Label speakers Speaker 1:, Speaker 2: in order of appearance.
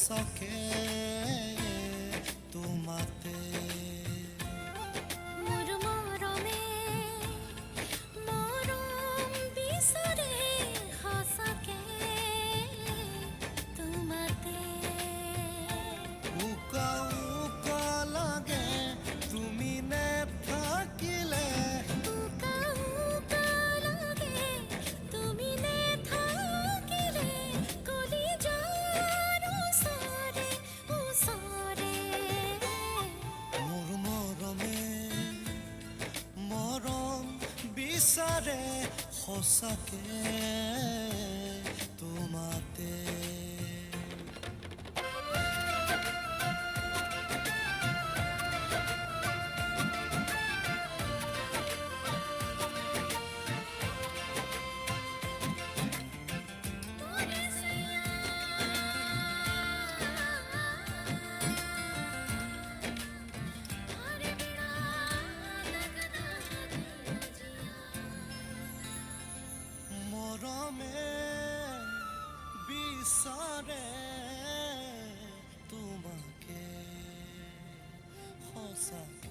Speaker 1: সঁচাকে তোমাতে
Speaker 2: মোৰ মৰমে মৰম বিচাৰে সঁচাকে তোমাতে
Speaker 1: উকা উকা লাগে তুমি নেথাকিলে
Speaker 2: উকা উকা লাগে তুমি নেথাকিলে কলিজাৰ ওচৰে ওচৰে
Speaker 1: মোৰ মৰমে মৰম বিচাৰে সঁচাকে তোমাতে মৰমে বিচাৰে তোমাকে সঁচাকে